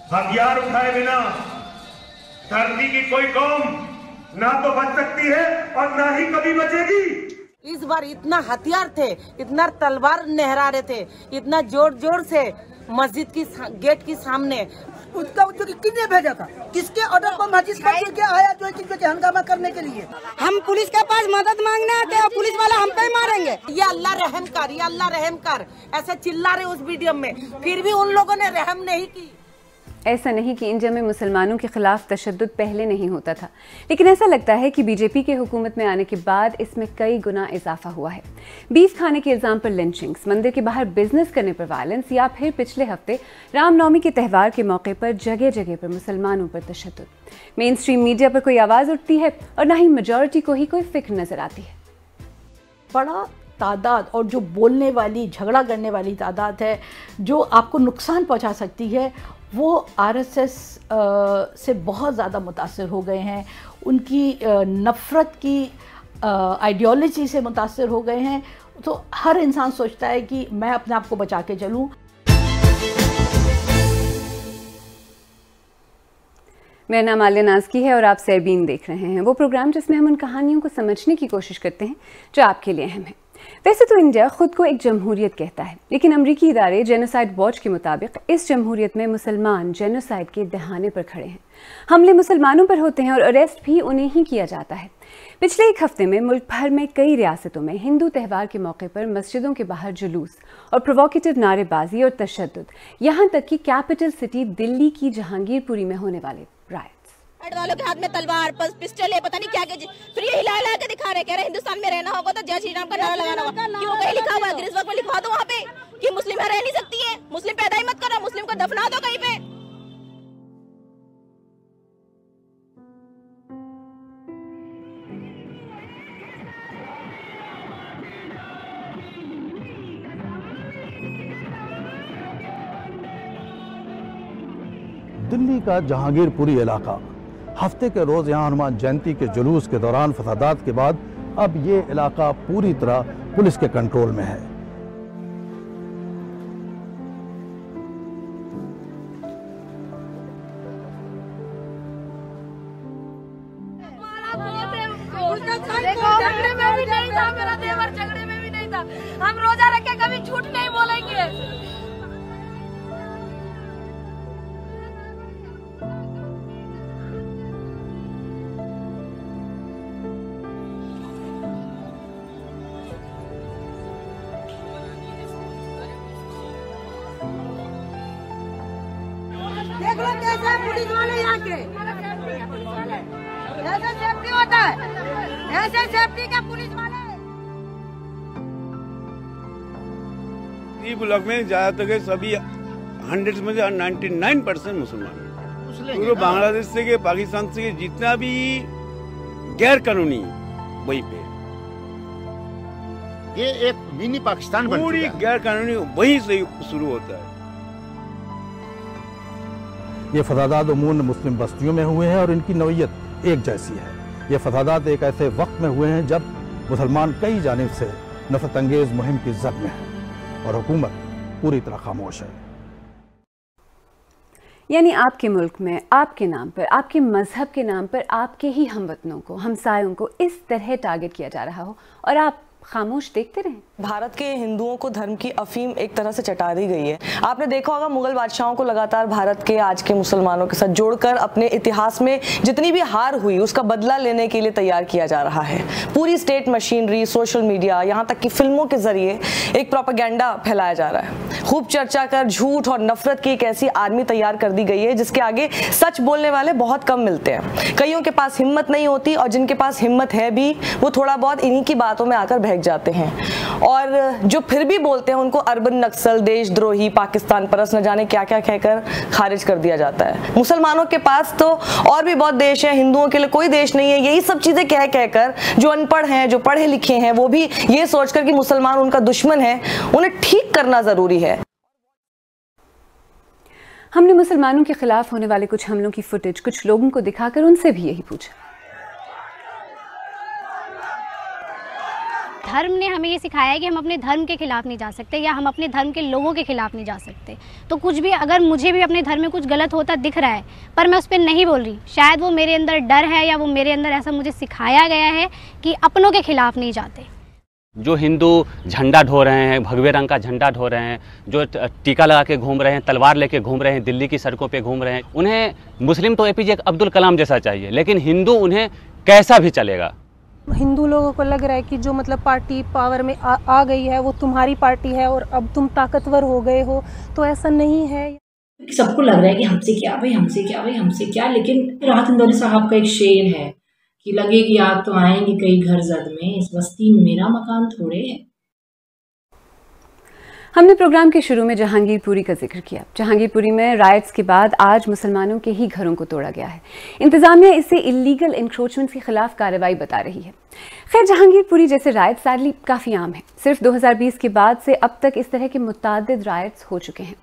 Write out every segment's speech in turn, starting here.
हथियार उठाए बिना धरती की कोई कौम ना तो बच सकती है और ना ही कभी बचेगी। इस बार इतना हथियार थे, इतना तलवार लहरा रहे थे, इतना जोर जोर से मस्जिद की गेट के सामने। उसका किसने भेजा था? किसके ऑर्डर पर मस्जिद पर के आया जो है हंगामा करने के लिए? हम पुलिस के पास मदद मांगने आते हैं, पुलिस वाले हम पे ही मारेंगे। ये अल्लाह रहम कर, ये अल्लाह रहम कर, ऐसे चिल्ला रहे उस वीडियो में, फिर भी उन लोगों ने रहम नहीं की। ऐसा नहीं कि इंडिया में मुसलमानों के खिलाफ तशद्दुद पहले नहीं होता था, लेकिन ऐसा लगता है कि बीजेपी के हुकूमत में आने के बाद इसमें कई गुना इजाफा हुआ है। बीफ खाने के इल्ज़ाम पर लिंचिंग्स, मंदिर के बाहर बिजनेस करने पर वायलेंस, या फिर पिछले हफ्ते रामनवमी के त्यौहार के मौके पर जगह जगह पर मुसलमानों पर तशद्दुद। मेन स्ट्रीम मीडिया पर कोई आवाज़ उठती है और ना ही मेजॉरिटी को ही कोई फिक्र नजर आती है। बड़ा तादाद और जो बोलने वाली, झगड़ा करने वाली तादाद है जो आपको नुकसान पहुंचा सकती है, वो आरएसएस से बहुत ज़्यादा मुतासिर हो गए हैं, उनकी नफ़रत की आइडियोलॉजी से मुतासिर हो गए हैं। तो हर इंसान सोचता है कि मैं अपने आप को बचा के चलूँ। मेरा नाम आलिया नाज़की है और आप सरबीन देख रहे हैं, वो प्रोग्राम जिसमें हम उन कहानियों को समझने की कोशिश करते हैं जो आपके लिए अहम है। वैसे तो इंडिया खुद को एक जमहूरियत कहता है, लेकिन अमरीकी इदारे जेनोसाइड वॉच के मुताबिक इस जमहूरियत में मुसलमान जेनोसाइड के दहाने पर खड़े हैं। हमले मुसलमानों पर होते हैं और अरेस्ट भी उन्हें ही किया जाता है। पिछले एक हफ्ते में मुल्क भर में कई रियासतों में हिंदू त्यौहार के मौके पर मस्जिदों के बाहर जुलूस और प्रोवोकेटिव नारेबाजी और तशद्दुद, यहाँ तक कि कैपिटल सिटी दिल्ली की जहांगीरपुरी में होने वाले रायट्स। वालों के हाथ में तलवार, पिस्टल है, पता नहीं क्या क्या, फिर ये हिला हिला के दिखा रहे, कह रहे हिंदुस्तान में रहना होगा तो जय श्री राम का नारा लगाना होगा। क्यों? कहीं लिखा हुआ है, गिनीज बुक में लिखवा दो वहाँ पे कि मुस्लिम रह नहीं सकती है, मुस्लिम पैदा ही मत करो, मुस्लिम को दफना दो कहीं पे। दिल्ली का जहांगीरपुरी इलाका हफ्ते के रोज यहाँ हनुमान जयंती के जुलूस के दौरान फसादात के बाद अब ये इलाका पूरी तरह पुलिस के कंट्रोल में है। झगड़े में भी नहीं था मेरा देवर, झगड़े में भी नहीं था। हम रोजा रख के कभी झूठ नहीं बोलेंगे। देख लो कैसे पुलिस वाले यहाँ के, ऐसे सेफ्टी होता है, ऐसे सेफ्टी का पुलिस वाले। ब्लॉक में ज्यादातर सभी 100 में से 99% मुसलमान, पूरे बांग्लादेश से के पाकिस्तान से जितना भी गैर कानूनी वही पे, ये एक मिनी पाकिस्तान बन पूरी गैर कानूनी वहीं से शुरू होता है। ये फसादात उमूमन मुस्लिम बस्तियों में हुए हैं और इनकी नौइयत एक जैसी है। ये फसादात एक ऐसे वक्त में हुए हैं जब मुसलमान कई जानिब से नफरत अंगेज मुहिम की जद में है और हुकूमत पूरी तरह खामोश है। यानी आपके मुल्क में आपके नाम पर, आपके मजहब के नाम पर आपके ही हमवतनों को, हमसायों को इस तरह टारगेट किया जा रहा हो और आप खामोश देखते रहें। भारत के हिंदुओं को धर्म की अफीम एक तरह से चटा दी गई है। आपने देखा होगा मुगल बादशाहों को लगातार भारत के आज के मुसलमानों के साथ जोड़कर अपने इतिहास में जितनी भी हार हुई उसका बदला लेने के लिए तैयार किया जा रहा है। पूरी स्टेट मशीनरी, सोशल मीडिया, यहाँ तक कि फिल्मों के जरिए एक प्रोपेगेंडा फैलाया जा रहा है। खूब चर्चा कर झूठ और नफरत की एक ऐसी आर्मी तैयार कर दी गई है जिसके आगे सच बोलने वाले बहुत कम मिलते हैं। कईयों के पास हिम्मत नहीं होती और जिनके पास हिम्मत है भी वो थोड़ा बहुत इन्हीं की बातों में आकर बहक जाते हैं और जो फिर भी बोलते हैं उनको अर्बन नक्सल, देशद्रोही, पाकिस्तान परस्त न जाने क्या क्या कहकर खारिज कर दिया जाता है। मुसलमानों के पास तो और भी बहुत देश है, हिंदुओं के लिए कोई देश नहीं है। यही सब चीजें कह कहकर जो अनपढ़ हैं, जो पढ़े लिखे हैं, वो भी ये सोचकर कि मुसलमान उनका दुश्मन है, उन्हें ठीक करना जरूरी है। हमने मुसलमानों के खिलाफ होने वाले कुछ हमलों की फुटेज कुछ लोगों को दिखाकर उनसे भी यही पूछा। धर्म ने हमें ये सिखाया है कि हम अपने धर्म के खिलाफ नहीं जा सकते या हम अपने धर्म के लोगों के खिलाफ नहीं जा सकते। तो कुछ भी अगर मुझे भी अपने धर्म में कुछ गलत होता दिख रहा है पर मैं उस पर नहीं बोल रही, शायद वो मेरे अंदर डर है या वो मेरे अंदर ऐसा मुझे सिखाया गया है कि अपनों के खिलाफ नहीं जाते। जो हिंदू झंडा ढो रहे हैं, भगवे रंग का झंडा ढो रहे हैं, जो टीका लगा के घूम रहे हैं, तलवार लेके घूम रहे हैं, दिल्ली की सड़कों पे घूम रहे हैं, उन्हें मुस्लिम तो एपीजे अब्दुल कलाम जैसा चाहिए, लेकिन हिंदू उन्हें कैसा भी चलेगा। हिंदू लोगों को लग रहा है कि जो मतलब पार्टी पावर में आ गई है वो तुम्हारी पार्टी है और अब तुम ताकतवर हो गए हो, तो ऐसा नहीं है। सबको लग रहा है कि हमसे क्या भाई, हमसे क्या भाई, हमसे क्या। लेकिन राहत इंदौरी साहब का एक शेर है कि लगेगी आग तो आएंगे कई घर जद में, इस बस्ती में मेरा मकान थोड़े है। हमने प्रोग्राम के शुरू में जहांगीरपुरी का जिक्र किया। जहांगीरपुरी में राइट्स के बाद आज मुसलमानों के ही घरों को तोड़ा गया है। इंतजामिया इसे इलीगल इंक्रोचमेंट के खिलाफ कार्रवाई बता रही है। खैर, जहांगीरपुरी जैसे राइट्स सैडली काफ़ी आम है। सिर्फ 2020 के बाद से अब तक इस तरह के मुतादिद राइट्स हो चुके हैं।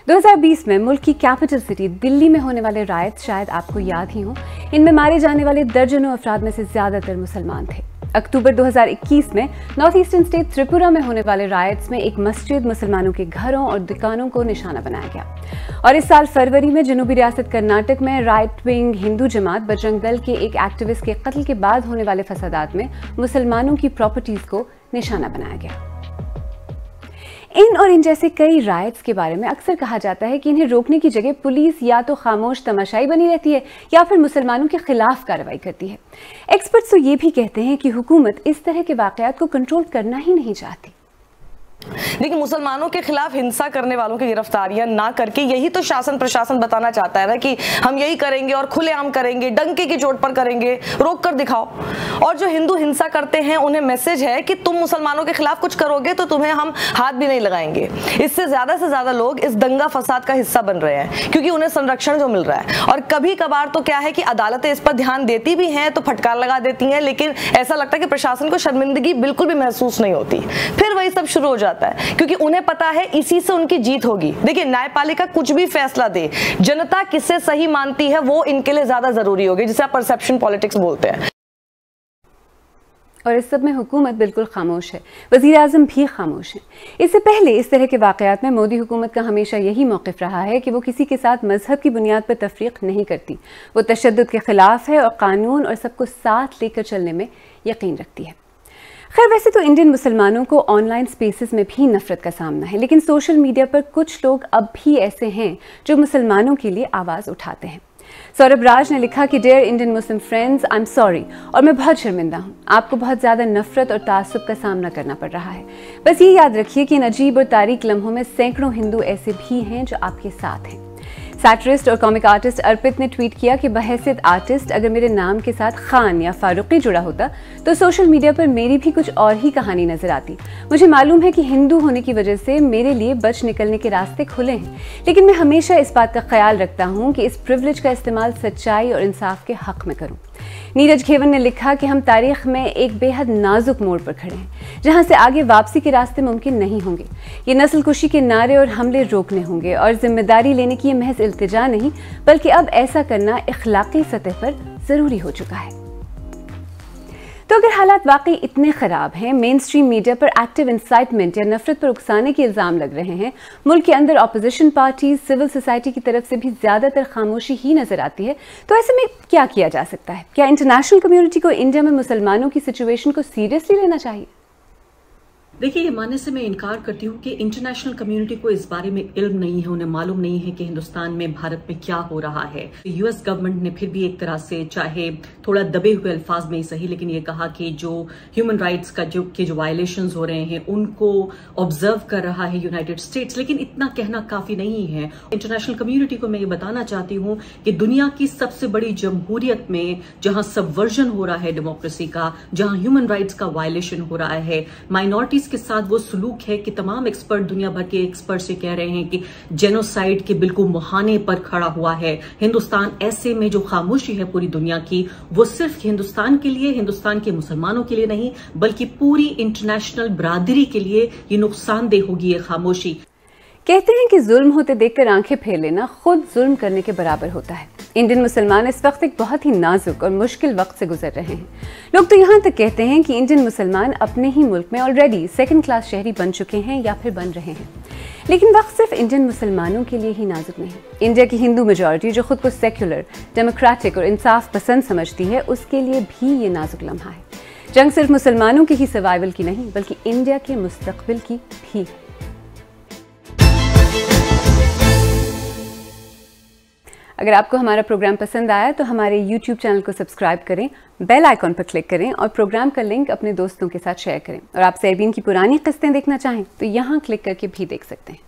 2020 में मुल्क की कैपिटल सिटी दिल्ली में होने वाले राइट्स शायद आपको याद ही हों। इनमें मारे जाने वाले दर्जनों अफराद में से ज़्यादातर मुसलमान थे। अक्टूबर 2021 में नॉर्थ ईस्टर्न स्टेट त्रिपुरा में होने वाले राइट्स में एक मस्जिद, मुसलमानों के घरों और दुकानों को निशाना बनाया गया। और इस साल फरवरी में जनूबी रियासत कर्नाटक में राइट विंग हिंदू जमात बजरंग दल के एक एक्टिविस्ट के कत्ल के बाद होने वाले फसादात में मुसलमानों की प्रॉपर्टीज को निशाना बनाया गया। इन और इन जैसे कई राइट्स के बारे में अक्सर कहा जाता है कि इन्हें रोकने की जगह पुलिस या तो खामोश तमाशाई बनी रहती है या फिर मुसलमानों के खिलाफ कार्रवाई करती है। एक्सपर्ट्स तो ये भी कहते हैं कि हुकूमत इस तरह के वाकयात को कंट्रोल करना ही नहीं चाहती। लेकिन मुसलमानों के खिलाफ हिंसा करने वालों की गिरफ्तारियां ना करके यही तो शासन प्रशासन बताना चाहता है ना कि हम यही करेंगे और खुलेआम करेंगे, डंके की चोट पर करेंगे, रोक कर दिखाओ। और जो हिंदू हिंसा करते हैं उन्हें मैसेज है कि तुम मुसलमानों के खिलाफ कुछ करोगे तो तुम्हें हम हाथ भी नहीं लगाएंगे। इससे से ज्यादा लोग इस दंगा फसाद का हिस्सा बन रहे हैं क्योंकि उन्हें संरक्षण जो मिल रहा है। और कभी कभार तो क्या है कि अदालतें इस पर ध्यान देती भी हैं तो फटकार लगा देती हैं, लेकिन ऐसा लगता है कि प्रशासन को शर्मिंदगी बिल्कुल भी महसूस नहीं होती। फिर वही सब शुरू हो जाता है क्योंकि उन्हें पता है इसी से उनकी जीत होगी। देखिए, न्यायपालिका कुछ भी फैसला दे, जनता किससे सही मानती है वो इनके लिए ज्यादा जरूरी होगी, जिसे आप परसेप्शन पॉलिटिक्स बोलते हैं। और इस सब में हुकूमत बिल्कुल खामोश है, वज़ीर आज़म भी खामोश है। इससे पहले इस तरह के वाक़यात में मोदी हुकूमत का हमेशा यही मौक़िफ़ रहा है कि वो किसी के साथ मजहब की बुनियाद पर तफरीक नहीं करती। वो तशद्दुद के खिलाफ है और कानून और सबको साथ लेकर चलने में यकीन रखती है। खैर, वैसे तो इंडियन मुसलमानों को ऑनलाइन स्पेसेस में भी नफरत का सामना है, लेकिन सोशल मीडिया पर कुछ लोग अब भी ऐसे हैं जो मुसलमानों के लिए आवाज़ उठाते हैं। सौरभ राज ने लिखा कि dear Indian Muslim friends, I am sorry और मैं बहुत शर्मिंदा हूँ। आपको बहुत ज़्यादा नफरत और तासुब का सामना करना पड़ रहा है। बस ये याद रखिए कि इन अजीब और तारीक लम्हों में सैकड़ों हिंदू ऐसे भी हैं जो आपके साथ हैं। सैटरिस्ट और कॉमिक आर्टिस्ट अर्पित ने ट्वीट किया कि बहैसियत आर्टिस्ट अगर मेरे नाम के साथ खान या फारूकी जुड़ा होता तो सोशल मीडिया पर मेरी भी कुछ और ही कहानी नजर आती। मुझे मालूम है कि हिंदू होने की वजह से मेरे लिए बच निकलने के रास्ते खुले हैं, लेकिन मैं हमेशा इस बात का ख्याल रखता हूँ कि इस प्रिविलेज का इस्तेमाल सच्चाई और इंसाफ के हक में करूँ। नीरज खेवन ने लिखा कि हम तारीख में एक बेहद नाजुक मोड़ पर खड़े हैं जहां से आगे वापसी के रास्ते मुमकिन नहीं होंगे। ये नस्ल कुशी के नारे और हमले रोकने होंगे और जिम्मेदारी लेने की ये महज इल्तिजा नहीं बल्कि अब ऐसा करना इखलाकी सतह पर जरूरी हो चुका है। तो अगर हालात वाकई इतने ख़राब हैं, मेन स्ट्रीम मीडिया पर एक्टिव इंसाइटमेंट या नफरत पर उकसाने के इल्ज़ाम लग रहे हैं, मुल्क के अंदर अपोजिशन पार्टीज, सिविल सोसाइटी की तरफ से भी ज़्यादातर खामोशी ही नज़र आती है, तो ऐसे में क्या किया जा सकता है? क्या इंटरनेशनल कम्युनिटी को इंडिया में मुसलमानों की सिचुएशन को सीरियसली लेना चाहिए? देखिए, ये मानने से मैं इनकार करती हूँ कि इंटरनेशनल कम्युनिटी को इस बारे में इल्म नहीं है, उन्हें मालूम नहीं है कि हिंदुस्तान में, भारत में क्या हो रहा है। यूएस गवर्नमेंट ने फिर भी एक तरह से, चाहे थोड़ा दबे हुए अल्फाज में ही सही, लेकिन ये कहा कि जो ह्यूमन राइट्स का जो वायलेशंस हो रहे हैं उनको ऑब्जर्व कर रहा है यूनाइटेड स्टेट्स, लेकिन इतना कहना काफी नहीं है। इंटरनेशनल कम्युनिटी को मैं ये बताना चाहती हूँ कि दुनिया की सबसे बड़ी जमहूरियत में जहां सबवर्जन हो रहा है डेमोक्रेसी का, जहां ह्यूमन राइट्स का वायलेशन हो रहा है, माइनॉरिटीज के साथ वो सलूक है कि तमाम एक्सपर्ट, दुनिया भर के एक्सपर्ट से कह रहे हैं कि जेनोसाइड के बिल्कुल मुहाने पर खड़ा हुआ है हिंदुस्तान। ऐसे में जो खामोशी है पूरी दुनिया की, वो सिर्फ हिंदुस्तान के लिए, हिंदुस्तान के मुसलमानों के लिए नहीं बल्कि पूरी इंटरनेशनल बरादरी के लिए ये नुकसानदेह होगी ये खामोशी। कहते हैं कि जुल्म होते देखकर आंखें फेर लेना खुद जुल्म करने के बराबर होता है। इंडियन मुसलमान इस वक्त एक बहुत ही नाजुक और मुश्किल वक्त से गुजर रहे हैं। लोग तो यहाँ तक कहते हैं कि इंडियन मुसलमान अपने ही मुल्क में ऑलरेडी सेकंड क्लास शहरी बन चुके हैं या फिर बन रहे हैं। लेकिन वक्त सिर्फ इंडियन मुसलमानों के लिए ही नाजुक नहीं। इंडिया की हिंदू मेजॉरिटी जो खुद को सेक्युलर, डेमोक्रेटिक और इंसाफ पसंद समझती है, उसके लिए भी ये नाजुक लम्हा है। जंग सिर्फ मुसलमानों के ही सर्वाइवल की नहीं बल्कि इंडिया के मुस्तकबिल की भी है। अगर आपको हमारा प्रोग्राम पसंद आया तो हमारे YouTube चैनल को सब्सक्राइब करें, बेल आइकॉन पर क्लिक करें और प्रोग्राम का लिंक अपने दोस्तों के साथ शेयर करें। और आप सेरबीन की पुरानी किस्तें देखना चाहें तो यहाँ क्लिक करके भी देख सकते हैं।